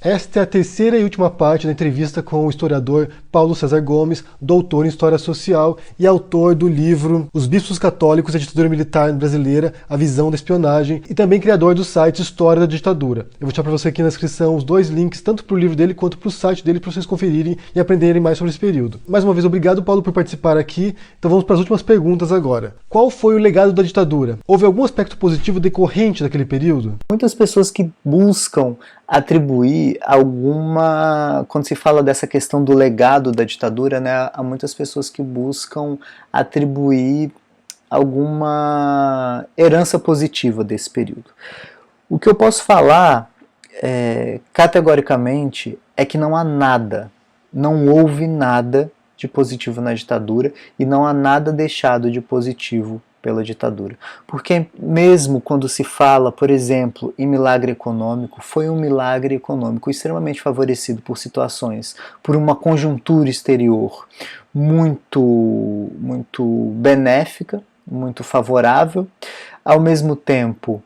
Esta é a terceira e última parte da entrevista com o historiador Paulo César Gomes, doutor em História Social e autor do livro Os Bispos Católicos e a Ditadura Militar Brasileira, a Visão da Espionagem, e também criador do site História da Ditadura. Eu vou deixar para você aqui na descrição os dois links, tanto para o livro dele quanto para o site dele, para vocês conferirem e aprenderem mais sobre esse período. Mais uma vez, obrigado, Paulo, por participar aqui. Então vamos para as últimas perguntas agora. Qual foi o legado da ditadura? Houve algum aspecto positivo decorrente daquele período? Muitas pessoas que buscam atribuir alguma... Quando se fala dessa questão do legado da ditadura, né, há muitas pessoas que buscam atribuir alguma herança positiva desse período. O que eu posso falar categoricamente é que não há nada, não houve nada de positivo na ditadura e não há nada deixado de positivo pela ditadura. Porque mesmo quando se fala, por exemplo, em milagre econômico, foi um milagre econômico extremamente favorecido por situações, por uma conjuntura exterior muito benéfica, muito favorável. Ao mesmo tempo,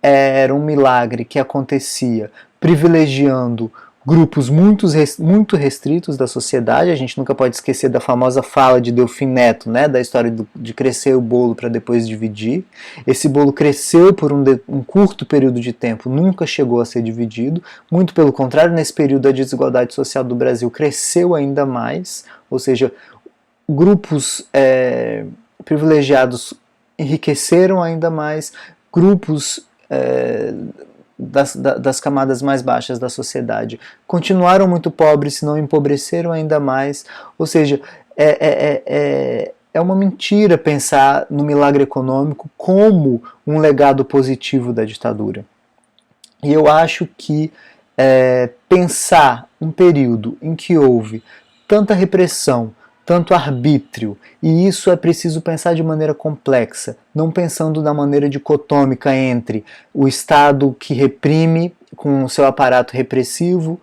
era um milagre que acontecia privilegiando grupos muito restritos da sociedade. A gente nunca pode esquecer da famosa fala de Delfim Neto, né, da história de crescer o bolo para depois dividir. Esse bolo cresceu por um curto período de tempo, nunca chegou a ser dividido. Muito pelo contrário, nesse período a desigualdade social do Brasil cresceu ainda mais, ou seja, grupos privilegiados enriqueceram ainda mais, grupos das camadas mais baixas da sociedade continuaram muito pobres, se não empobreceram ainda mais. Ou seja, é uma mentira pensar no milagre econômico como um legado positivo da ditadura. E eu acho que pensar um período em que houve tanta repressão, tanto arbítrio, e isso é preciso pensar de maneira complexa, não pensando da maneira dicotômica entre o Estado que reprime com o seu aparato repressivo,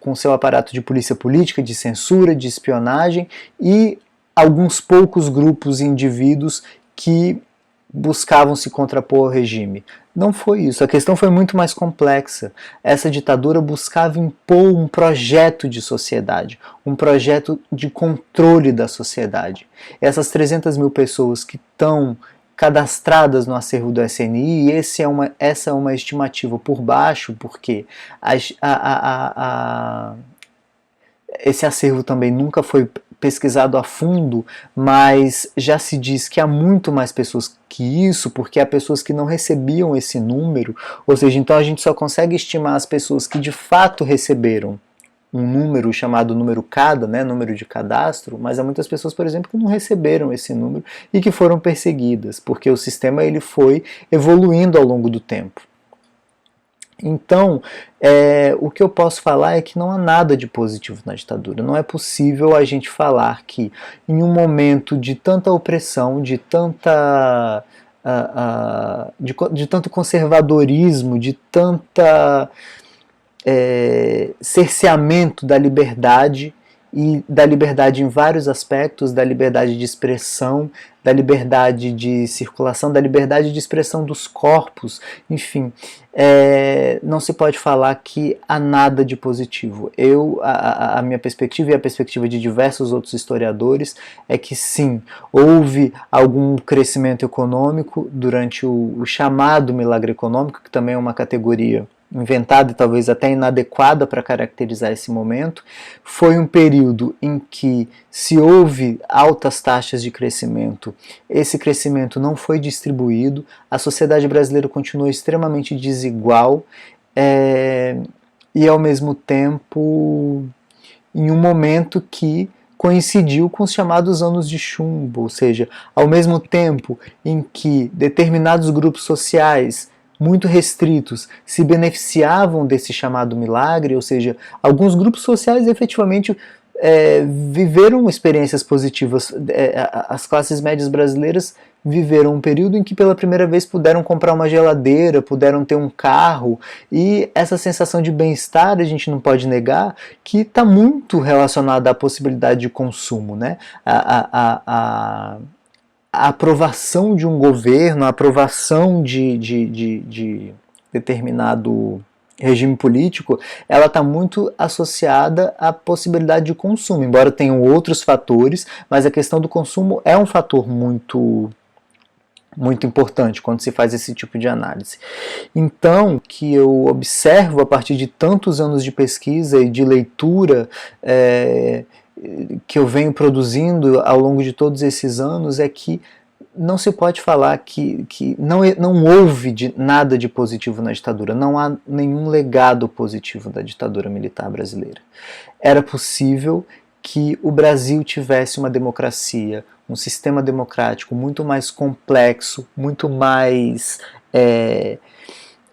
com seu aparato de polícia política, de censura, de espionagem, e alguns poucos grupos e indivíduos que buscavam se contrapor ao regime. Não foi isso, a questão foi muito mais complexa. Essa ditadura buscava impor um projeto de sociedade, um projeto de controle da sociedade. Essas 300 mil pessoas que estão cadastradas no acervo do SNI, essa é uma estimativa por baixo, porque esse acervo também nunca foi pesquisado a fundo, mas já se diz que há muito mais pessoas que isso, porque há pessoas que não recebiam esse número, ou seja, então a gente só consegue estimar as pessoas que de fato receberam um número chamado número CADA, né, número de cadastro, mas há muitas pessoas, por exemplo, que não receberam esse número e que foram perseguidas, porque o sistema ele foi evoluindo ao longo do tempo. Então, o que eu posso falar é que não há nada de positivo na ditadura. Não é possível a gente falar que em um momento de tanta opressão, de tanto conservadorismo, de tanta cerceamento da liberdade, e da liberdade em vários aspectos, da liberdade de expressão, da liberdade de circulação, da liberdade de expressão dos corpos, enfim, não se pode falar que há nada de positivo. A minha perspectiva e a perspectiva de diversos outros historiadores é que sim, houve algum crescimento econômico durante o chamado milagre econômico, que também é uma categoria inventada e talvez até inadequada para caracterizar esse momento. Foi um período em que se houve altas taxas de crescimento, esse crescimento não foi distribuído, a sociedade brasileira continuou extremamente desigual e ao mesmo tempo em um momento que coincidiu com os chamados anos de chumbo, ou seja, ao mesmo tempo em que determinados grupos sociais muito restritos se beneficiavam desse chamado milagre, ou seja, alguns grupos sociais efetivamente viveram experiências positivas. As classes médias brasileiras viveram um período em que pela primeira vez puderam comprar uma geladeira, puderam ter um carro, e essa sensação de bem-estar, a gente não pode negar, que está muito relacionada à possibilidade de consumo, né? A aprovação de um governo, a aprovação de determinado regime político, ela está muito associada à possibilidade de consumo, embora tenham outros fatores, mas a questão do consumo é um fator muito importante quando se faz esse tipo de análise. Então, que eu observo a partir de tantos anos de pesquisa e de leitura que eu venho produzindo ao longo de todos esses anos é que não se pode falar que não houve nada de positivo na ditadura, não há nenhum legado positivo da ditadura militar brasileira. Era possível que o Brasil tivesse uma democracia, um sistema democrático muito mais complexo, muito mais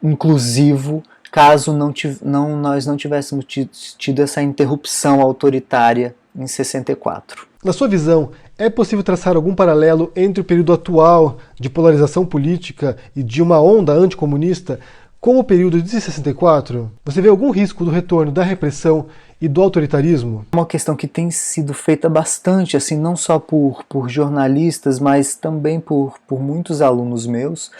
inclusivo, caso nós não tivéssemos tido essa interrupção autoritária em 64. Na sua visão, é possível traçar algum paralelo entre o período atual de polarização política e de uma onda anticomunista com o período de 64? Você vê algum risco do retorno da repressão e do autoritarismo? Uma questão que tem sido feita bastante, assim, não só por jornalistas, mas também por muitos alunos meus,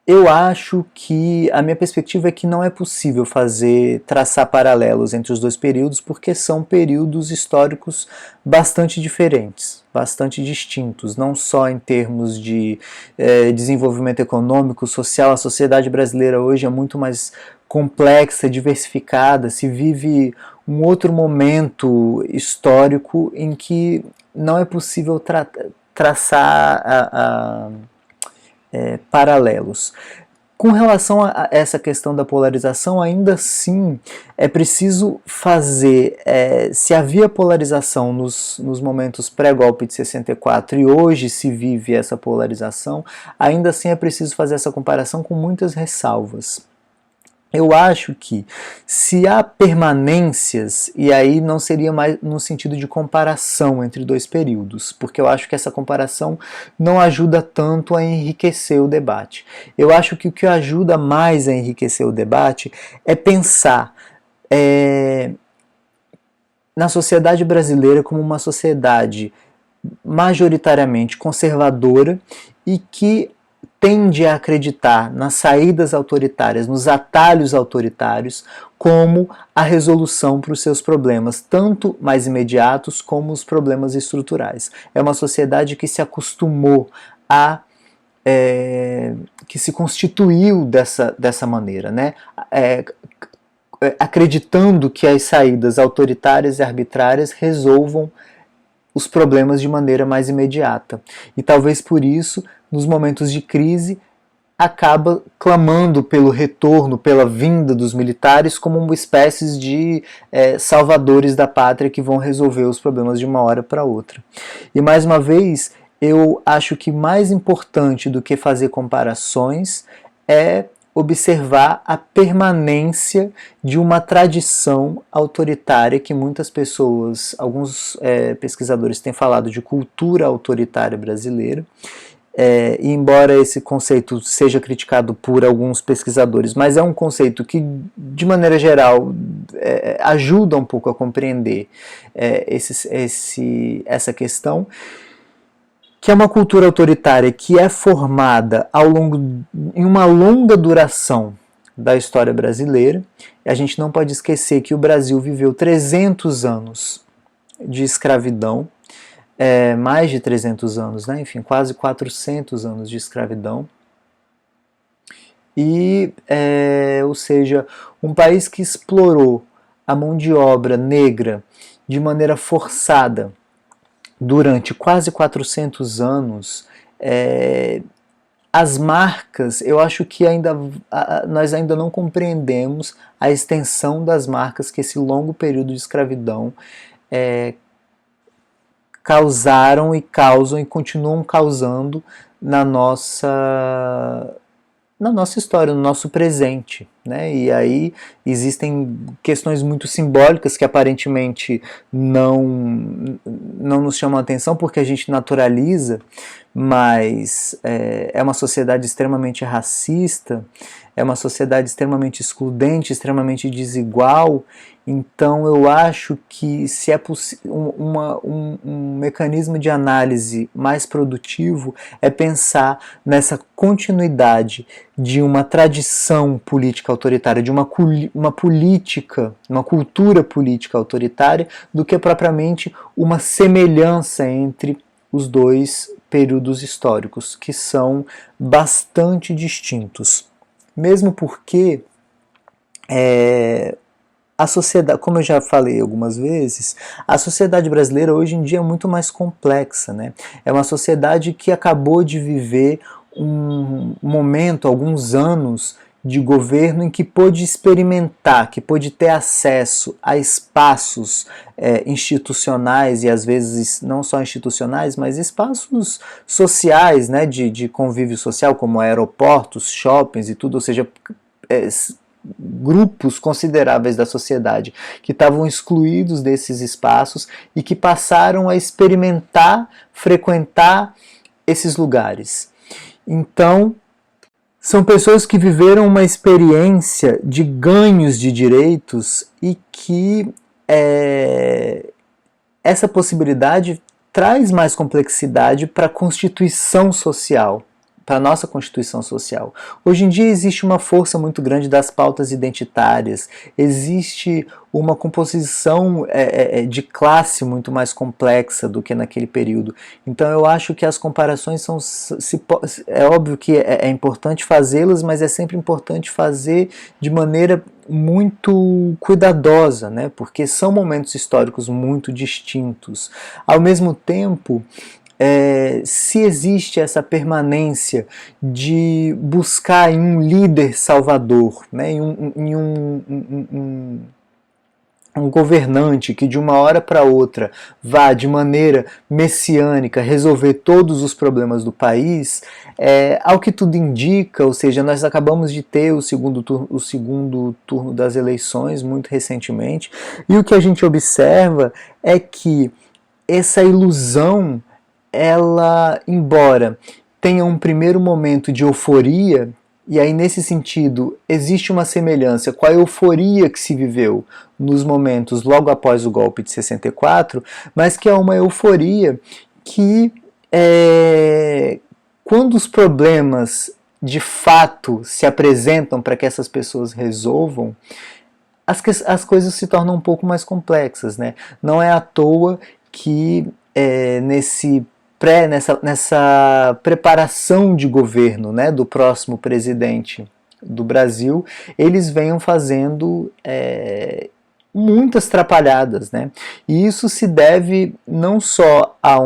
eu acho que a minha perspectiva é que não é possível traçar paralelos entre os dois períodos, porque são períodos históricos bastante diferentes, bastante distintos, não só em termos de desenvolvimento econômico, social. A sociedade brasileira hoje é muito mais complexa, diversificada, se vive um outro momento histórico em que não é possível traçar paralelos. Com relação a essa questão da polarização, ainda assim é preciso fazer, se havia polarização nos momentos pré-golpe de 64 e hoje se vive essa polarização, ainda assim é preciso fazer essa comparação com muitas ressalvas. Eu acho que se há permanências, e aí não seria mais no sentido de comparação entre dois períodos, porque eu acho que essa comparação não ajuda tanto a enriquecer o debate. Eu acho que o que ajuda mais a enriquecer o debate é pensar na sociedade brasileira como uma sociedade majoritariamente conservadora e que tende a acreditar nas saídas autoritárias, nos atalhos autoritários, como a resolução para os seus problemas, tanto mais imediatos como os problemas estruturais. É uma sociedade que se acostumou que se constituiu dessa maneira, né? Acreditando que as saídas autoritárias e arbitrárias resolvam os problemas de maneira mais imediata. E talvez por isso, nos momentos de crise, acaba clamando pelo retorno, pela vinda dos militares como uma espécie de salvadores da pátria que vão resolver os problemas de uma hora para outra. E mais uma vez, eu acho que mais importante do que fazer comparações é observar a permanência de uma tradição autoritária que muitas pessoas, alguns pesquisadores têm falado de cultura autoritária brasileira, e embora esse conceito seja criticado por alguns pesquisadores, mas é um conceito que, de maneira geral, ajuda um pouco a compreender essa questão, que é uma cultura autoritária que é formada em uma longa duração da história brasileira. A gente não pode esquecer que o Brasil viveu 300 anos de escravidão, mais de 300 anos, né? Enfim, quase 400 anos de escravidão. E, ou seja, um país que explorou a mão de obra negra de maneira forçada durante quase 400 anos, as marcas, eu acho que nós ainda não compreendemos a extensão das marcas que esse longo período de escravidão causaram e causam e continuam causando na nossa história, no nosso presente, né? E aí existem questões muito simbólicas que aparentemente não nos chamam a atenção porque a gente naturaliza, mas é uma sociedade extremamente racista, é uma sociedade extremamente excludente, extremamente desigual. Então eu acho que se é um mecanismo de análise mais produtivo é pensar nessa continuidade de uma tradição política autoritária, de uma política, uma cultura política autoritária, do que propriamente uma semelhança entre os dois períodos históricos, que são bastante distintos. Mesmo porque a sociedade, como eu já falei algumas vezes, a sociedade brasileira hoje em dia é muito mais complexa, né? É uma sociedade que acabou de viver um momento, alguns anos de governo em que pôde experimentar, que pôde ter acesso a espaços institucionais e às vezes não só institucionais, mas espaços sociais, né, de convívio social, como aeroportos, shoppings e tudo, ou seja, grupos consideráveis da sociedade que estavam excluídos desses espaços e que passaram a experimentar, frequentar esses lugares. Então, são pessoas que viveram uma experiência de ganhos de direitos e que essa possibilidade traz mais complexidade para a constituição social, para a nossa Constituição Social. Hoje em dia existe uma força muito grande das pautas identitárias, existe uma composição de classe muito mais complexa do que naquele período. Então eu acho que as comparações são... É óbvio que é importante fazê-las, mas é sempre importante fazer de maneira muito cuidadosa, né? Porque são momentos históricos muito distintos. Ao mesmo tempo, se existe essa permanência de buscar em um líder salvador, né, em um governante que de uma hora para outra vá de maneira messiânica resolver todos os problemas do país, ao que tudo indica, ou seja, nós acabamos de ter o segundo turno das eleições muito recentemente, e o que a gente observa é que essa ilusão, ela, embora tenha um primeiro momento de euforia, e aí nesse sentido existe uma semelhança com a euforia que se viveu nos momentos logo após o golpe de 64, mas que é uma euforia que, quando os problemas de fato se apresentam para que essas pessoas resolvam, as coisas se tornam um pouco mais complexas, né? Não é à toa que nessa preparação de governo, né, do próximo presidente do Brasil, eles venham fazendo muitas trapalhadas, né? E isso se deve não só a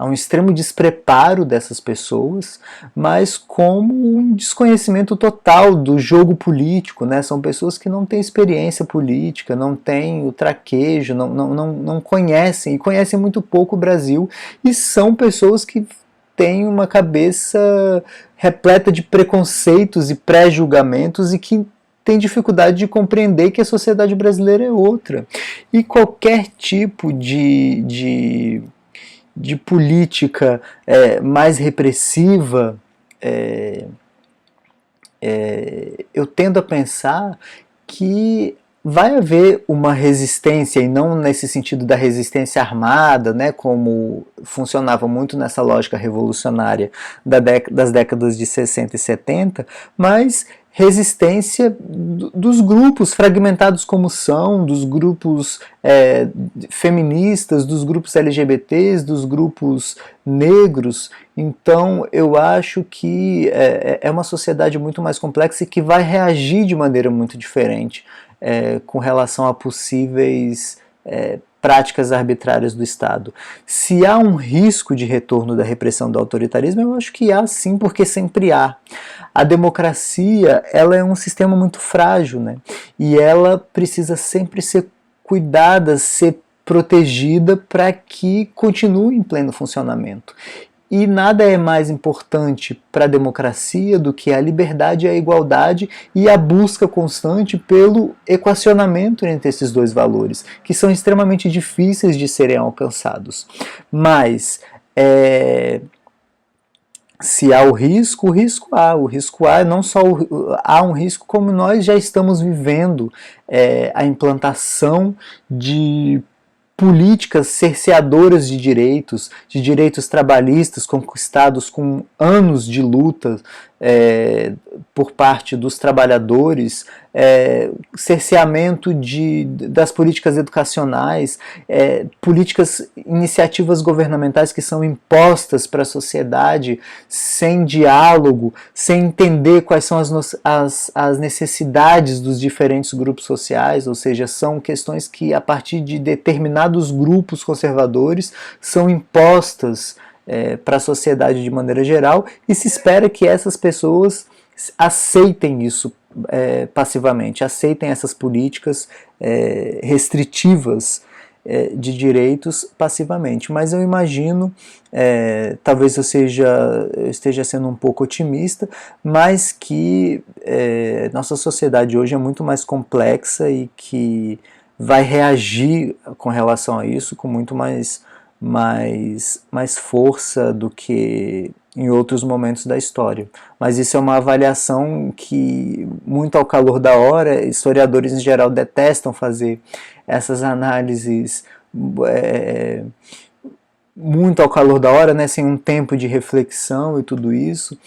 um extremo despreparo dessas pessoas, mas como um desconhecimento total do jogo político, né? São pessoas que não têm experiência política, não têm o traquejo, não conhecem, e conhecem muito pouco o Brasil, e são pessoas que têm uma cabeça repleta de preconceitos e pré-julgamentos e que tem dificuldade de compreender que a sociedade brasileira é outra. E qualquer tipo de política mais repressiva, eu tendo a pensar que vai haver uma resistência, e não nesse sentido da resistência armada, né, como funcionava muito nessa lógica revolucionária das décadas de 60 e 70, mas resistência dos grupos fragmentados como são, dos grupos feministas, dos grupos LGBTs, dos grupos negros. Então eu acho que é uma sociedade muito mais complexa e que vai reagir de maneira muito diferente com relação a possíveis práticas arbitrárias do Estado. Se há um risco de retorno da repressão do autoritarismo, eu acho que há sim, porque sempre há. A democracia, ela é um sistema muito frágil, né? E ela precisa sempre ser cuidada, ser protegida para que continue em pleno funcionamento. E nada é mais importante para a democracia do que a liberdade, a igualdade e a busca constante pelo equacionamento entre esses dois valores, que são extremamente difíceis de serem alcançados. Mas se há o risco há. O risco há, não só há um risco, como nós já estamos vivendo a implantação de políticas cerceadoras de direitos trabalhistas conquistados com anos de luta por parte dos trabalhadores, cerceamento das políticas educacionais, iniciativas governamentais que são impostas para a sociedade sem diálogo, sem entender quais são as necessidades dos diferentes grupos sociais, ou seja, são questões que a partir de determinados grupos conservadores são impostas para a sociedade de maneira geral, e se espera que essas pessoas aceitem isso passivamente, aceitem essas políticas restritivas de direitos passivamente. Mas eu imagino, talvez eu esteja sendo um pouco otimista, mas que nossa sociedade hoje é muito mais complexa e que vai reagir com relação a isso com muito mais força do que em outros momentos da história. Mas isso é uma avaliação que, muito ao calor da hora, historiadores em geral detestam fazer essas análises muito ao calor da hora, né, sem um tempo de reflexão e tudo isso,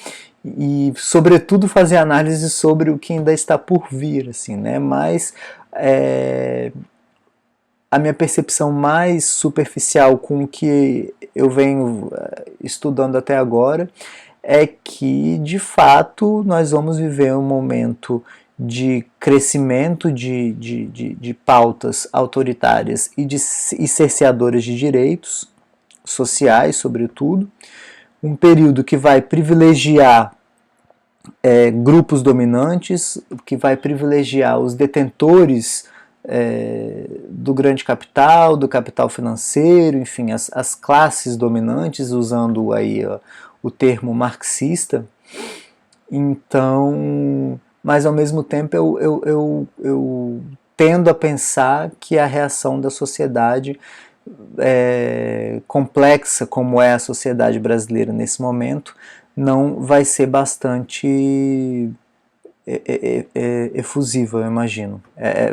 e sobretudo fazer análises sobre o que ainda está por vir, assim, né, mas a minha percepção mais superficial com o que eu venho estudando até agora é que, de fato, nós vamos viver um momento de crescimento de pautas autoritárias e cerceadoras de direitos sociais, sobretudo, um período que vai privilegiar grupos dominantes, que vai privilegiar os detentores do grande capital, do capital financeiro, enfim, as classes dominantes, usando aí o termo marxista. Então, mas ao mesmo tempo eu tendo a pensar que a reação da sociedade complexa como é a sociedade brasileira nesse momento não vai ser bastante efusiva, eu imagino.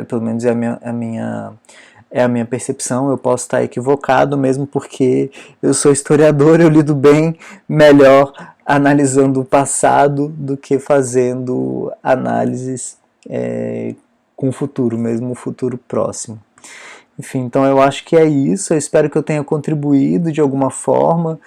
Pelo menos é a minha percepção. Eu posso estar equivocado, mesmo porque eu sou historiador, eu lido bem melhor analisando o passado do que fazendo análises com o futuro, mesmo o futuro próximo. Enfim, então eu acho que é isso. Eu espero que eu tenha contribuído de alguma forma.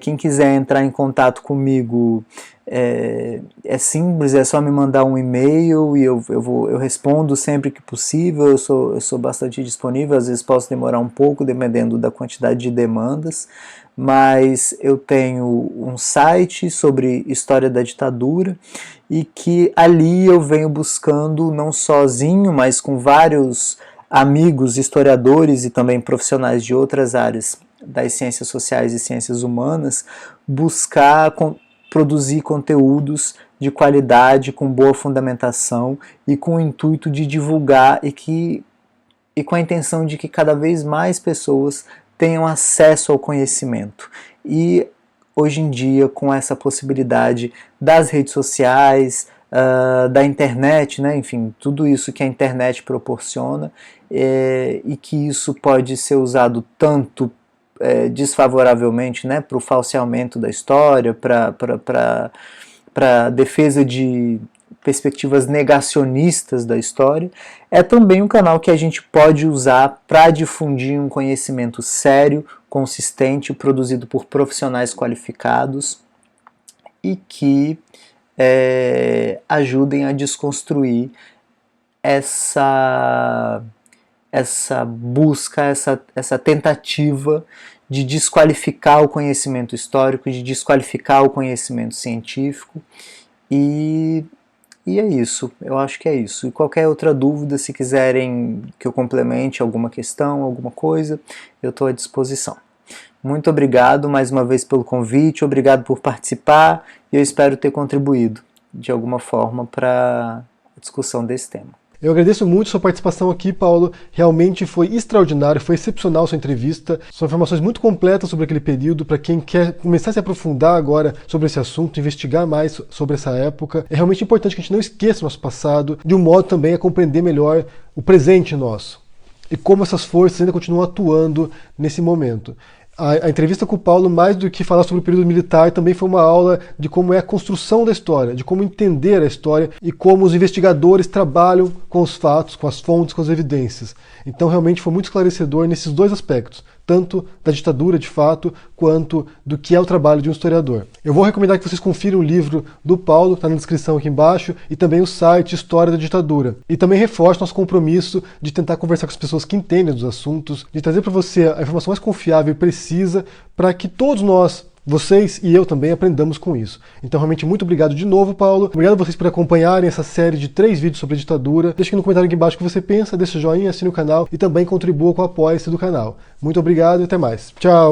Quem quiser entrar em contato comigo, é simples, é só me mandar um e-mail e eu respondo sempre que possível. Eu sou bastante disponível, às vezes posso demorar um pouco, dependendo da quantidade de demandas, mas eu tenho um site sobre história da ditadura e que ali eu venho buscando, não sozinho, mas com vários amigos historiadores e também profissionais de outras áreas das ciências sociais e ciências humanas, buscar produzir conteúdos de qualidade, com boa fundamentação e com o intuito de divulgar e com a intenção de que cada vez mais pessoas tenham acesso ao conhecimento. E hoje em dia, com essa possibilidade das redes sociais, da internet, né? Enfim, tudo isso que a internet proporciona, e que isso pode ser usado tanto desfavoravelmente, né, para o falseamento da história, para a defesa de perspectivas negacionistas da história, é também um canal que a gente pode usar para difundir um conhecimento sério, consistente, produzido por profissionais qualificados e que ajudem a desconstruir essa busca, essa tentativa de desqualificar o conhecimento histórico, de desqualificar o conhecimento científico, e é isso, eu acho que é isso. E qualquer outra dúvida, se quiserem que eu complemente alguma questão, alguma coisa, eu estou à disposição. Muito obrigado mais uma vez pelo convite, obrigado por participar, e eu espero ter contribuído de alguma forma para a discussão desse tema. Eu agradeço muito sua participação aqui, Paulo. Realmente foi extraordinário, foi excepcional sua entrevista. São informações muito completas sobre aquele período, para quem quer começar a se aprofundar agora sobre esse assunto, investigar mais sobre essa época. É realmente importante que a gente não esqueça o nosso passado, de um modo também a compreender melhor o presente nosso e como essas forças ainda continuam atuando nesse momento. A entrevista com o Paulo, mais do que falar sobre o período militar, também foi uma aula de como é a construção da história, de como entender a história e como os investigadores trabalham com os fatos, com as fontes, com as evidências. Então realmente foi muito esclarecedor nesses dois aspectos, tanto da ditadura de fato, quanto do que é o trabalho de um historiador. Eu vou recomendar que vocês confiram o livro do Paulo, está na descrição aqui embaixo, e também o site História da Ditadura. E também reforço nosso compromisso de tentar conversar com as pessoas que entendem dos assuntos, de trazer para você a informação mais confiável e precisa, para que todos nós, vocês e eu também, aprendamos com isso. Então realmente muito obrigado de novo, Paulo. Obrigado a vocês por acompanharem essa série de 3 vídeos sobre a ditadura. Deixe aqui no comentário aqui embaixo o que você pensa, deixe o joinha, assine o canal e também contribua com o apoia-se do canal. Muito obrigado e até mais. Tchau!